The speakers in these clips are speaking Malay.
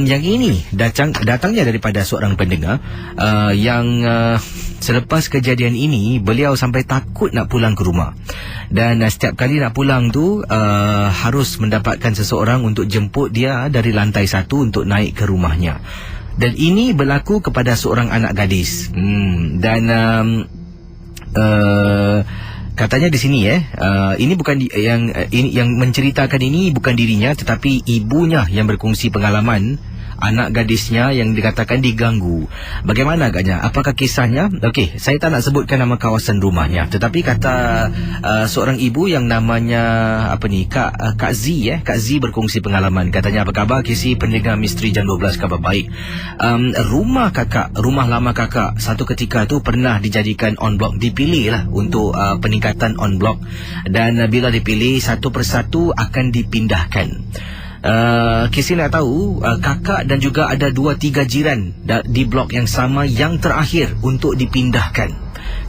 Yang ini datangnya daripada seorang pendengar yang selepas kejadian ini beliau sampai takut nak pulang ke rumah. Dan setiap kali nak pulang tu harus mendapatkan seseorang untuk jemput dia dari lantai 1 untuk naik ke rumahnya. Dan ini berlaku kepada seorang anak gadis. Katanya di sini ini bukan yang menceritakan ini bukan dirinya, tetapi ibunya yang berkongsi pengalaman anak gadisnya yang dikatakan diganggu. Bagaimana agaknya? Apakah kisahnya? Okey, saya tak nak sebutkan nama kawasan rumahnya, tetapi kata seorang ibu yang namanya Kak Z Kak Z berkongsi pengalaman. Katanya, apa khabar Kisi, pendengar Misteri Jam 12, kabar baik. Rumah lama kakak satu ketika tu pernah dijadikan on block, dipilih lah untuk peningkatan on block, dan bila dipilih satu persatu akan dipindahkan. Kisi nak tahu kakak dan juga ada 2-3 jiran di blok yang sama yang terakhir untuk dipindahkan.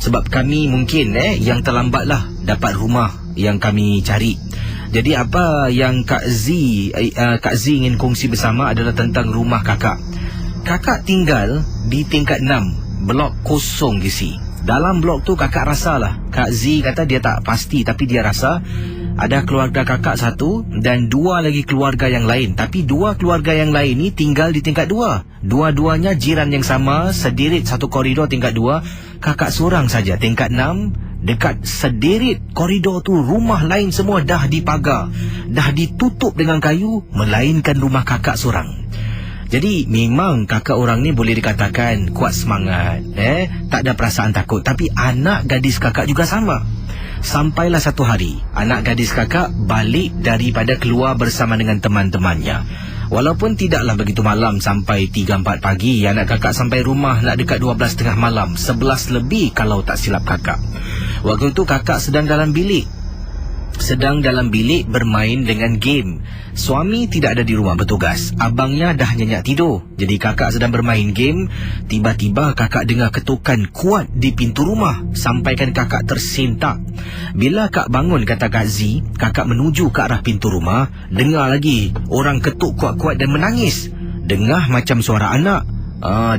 Sebab kami mungkin yang terlambatlah dapat rumah yang kami cari. Jadi apa yang Kak Z ingin kongsi bersama adalah tentang rumah kakak. Kakak tinggal di tingkat 6, blok kosong Kisi. Dalam blok tu kakak rasalah, Kak Z kata dia tak pasti, tapi dia rasa ada keluarga kakak satu dan 2 lagi keluarga yang lain. Tapi 2 keluarga yang lain ni tinggal di tingkat 2. Dua-duanya jiran yang sama, sedirit satu koridor tingkat 2. Kakak seorang saja tingkat 6. Dekat sedirit koridor tu rumah lain semua dah dipagar, dah ditutup dengan kayu, melainkan rumah kakak seorang. Jadi memang kakak orang ni boleh dikatakan kuat semangat, tak ada perasaan takut. Tapi anak gadis kakak juga sama. Sampailah satu hari anak gadis kakak balik daripada keluar bersama dengan teman-temannya. Walaupun tidaklah begitu malam, sampai 3-4 pagi. Anak kakak sampai rumah nak dekat 12 tengah malam, 11 lebih kalau tak silap kakak. Waktu itu kakak sedang dalam bilik bermain dengan game. Suami tidak ada di rumah bertugas. Abangnya dah nyenyak tidur. Jadi kakak sedang bermain game. Tiba-tiba kakak dengar ketukan kuat di pintu rumah, sampaikan kakak tersentak. Bila kak bangun, kata Kak Z, kakak menuju ke arah pintu rumah, dengar lagi orang ketuk kuat-kuat dan menangis. Dengar macam suara anak.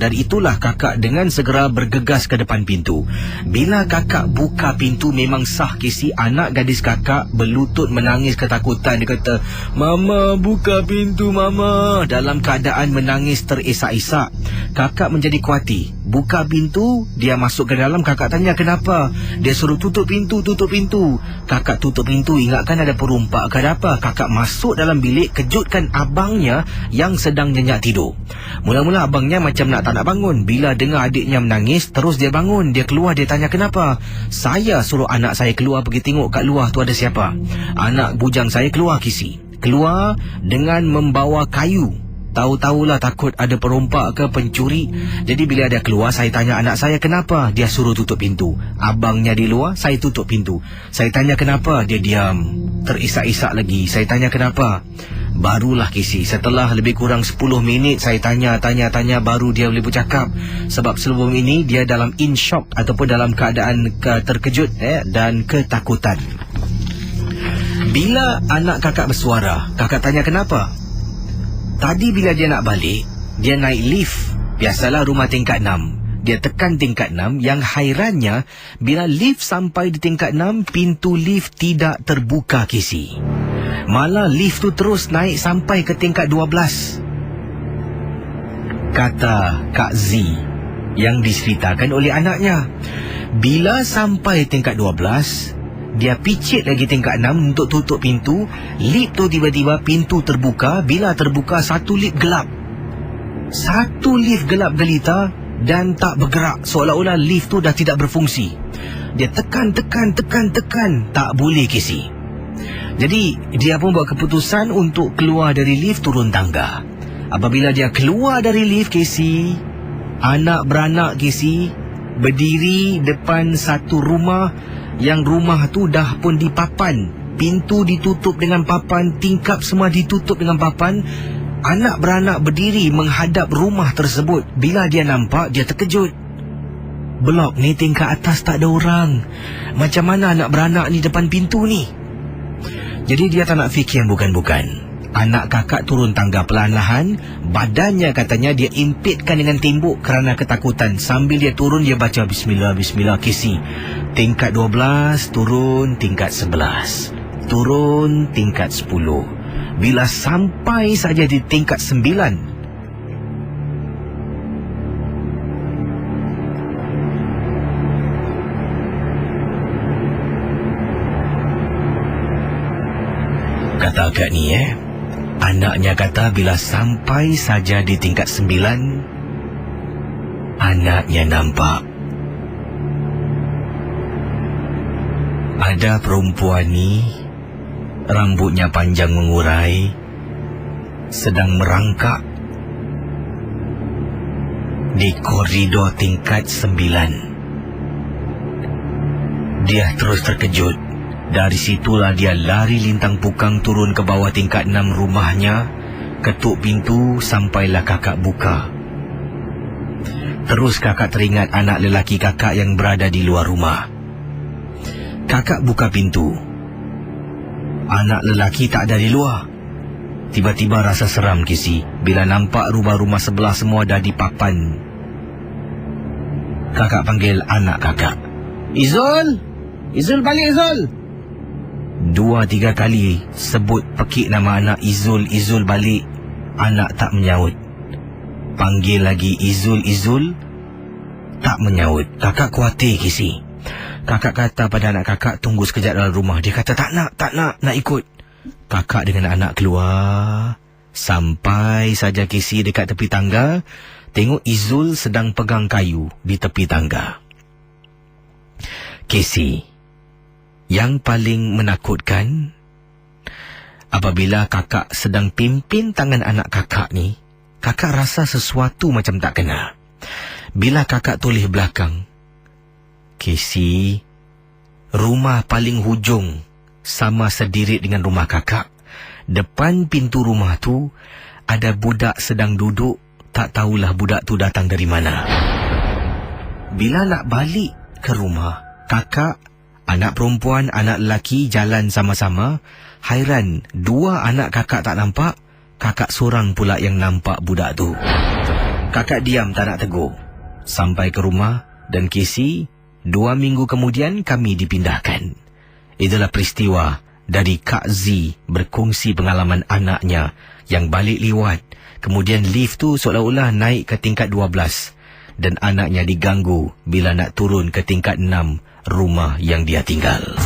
Dari itulah kakak dengan segera bergegas ke depan pintu. Bila kakak buka pintu, memang sah Kisi, anak gadis kakak berlutut menangis ketakutan. Dia kata, "Mama, buka pintu Mama." Dalam keadaan menangis terisak-isak. Kakak menjadi kuati. Buka pintu, dia masuk ke dalam. Kakak tanya kenapa. Dia suruh tutup pintu. Kakak tutup pintu, ingatkan ada perompak ke apa. Kakak masuk dalam bilik, kejutkan abangnya yang sedang nyenyak tidur. Mula-mula abangnya macam tak nak bangun. Bila dengar adiknya menangis, terus dia bangun. Dia keluar, dia tanya kenapa. "Saya suruh anak saya keluar pergi tengok kat luar tu ada siapa." Anak bujang saya keluar Kisi. Keluar dengan membawa kayu. Tahu-tahulah takut ada perompak ke pencuri. Jadi bila dia keluar, saya tanya anak saya kenapa. Dia suruh tutup pintu. Abangnya di luar, saya tutup pintu. Saya tanya kenapa, dia diam, terisak-isak lagi. Saya tanya kenapa. Barulah Kisi, setelah lebih kurang 10 minit saya tanya, baru dia boleh bercakap. Sebab sebelum ini dia dalam in shock ataupun dalam keadaan terkejut dan ketakutan. Bila anak kakak bersuara, kakak tanya kenapa. Tadi bila dia nak balik, dia naik lift. Biasalah rumah tingkat 6. Dia tekan tingkat 6. Yang hairannya, bila lift sampai di tingkat 6, pintu lift tidak terbuka Kisi. Malah lift tu terus naik sampai ke tingkat 12. Kata Kak Z yang diceritakan oleh anaknya. Bila sampai tingkat 12, dia picit lagi tingkat 6 untuk tutup pintu. Lift tu tiba-tiba pintu terbuka. Bila terbuka, satu lift gelap. Satu lift gelap gelita dan tak bergerak, seolah-olah lift tu dah tidak berfungsi. Dia tekan. Tak boleh Kisi. Jadi dia pun buat keputusan untuk keluar dari lift, turun tangga. Apabila dia keluar dari lift Kisi, anak beranak Kisi berdiri depan satu rumah. Yang rumah tu dah pun dipapan. Pintu ditutup dengan papan, tingkap semua ditutup dengan papan. Anak beranak berdiri menghadap rumah tersebut. Bila dia nampak, dia terkejut. Blok ni tingkat atas tak ada orang. Macam mana anak beranak ni depan pintu ni? Jadi dia tak nak fikir yang bukan-bukan. Anak kakak turun tangga perlahan-lahan. Badannya katanya dia impitkan dengan tembok kerana ketakutan. Sambil dia turun, dia baca Bismillah, Bismillah. Casey, tingkat 12, turun tingkat 11, turun tingkat 10. Bila sampai saja di tingkat 9, kata agak ni anaknya kata bila sampai saja di tingkat 9, anaknya nampak ada perempuan ni, rambutnya panjang mengurai, sedang merangkak di koridor tingkat 9. Dia terus terkejut. Dari situlah dia lari lintang pukang turun ke bawah tingkat 6 rumahnya, ketuk pintu sampailah kakak buka. Terus kakak teringat anak lelaki kakak yang berada di luar rumah. Kakak buka pintu. Anak lelaki tak ada di luar. Tiba-tiba rasa seram Casey bila nampak rumah-rumah sebelah semua dah dipapan. Kakak panggil anak kakak. Izul! Izul balik Izul! 2-3 kali sebut pekik nama anak Izul, Izul balik. Anak tak menyaut. Panggil lagi Izul, Izul, tak menyaut. Kakak khawatir Casey. Kakak kata pada anak kakak tunggu sekejap dalam rumah. Dia kata tak nak ikut. Kakak dengan anak keluar. Sampai saja Casey dekat tepi tangga, tengok Izul sedang pegang kayu di tepi tangga. Casey, yang paling menakutkan, apabila kakak sedang pimpin tangan anak kakak ni, kakak rasa sesuatu macam tak kena. Bila kakak toleh belakang, Casey, rumah paling hujung sama sedirit dengan rumah kakak. Depan pintu rumah tu ada budak sedang duduk, tak tahulah budak tu datang dari mana. Bila nak balik ke rumah, kakak, anak perempuan, anak lelaki jalan sama-sama. Hairan, 2 anak kakak tak nampak. Kakak seorang pula yang nampak budak tu. Kakak diam tak nak tegur. Sampai ke rumah dan Casey, 2 minggu kemudian kami dipindahkan. Itulah peristiwa dari Kak Z berkongsi pengalaman anaknya yang balik liwat. Kemudian lift tu seolah-olah naik ke tingkat 12 dan anaknya diganggu bila nak turun ke tingkat 6 rumah yang dia tinggal.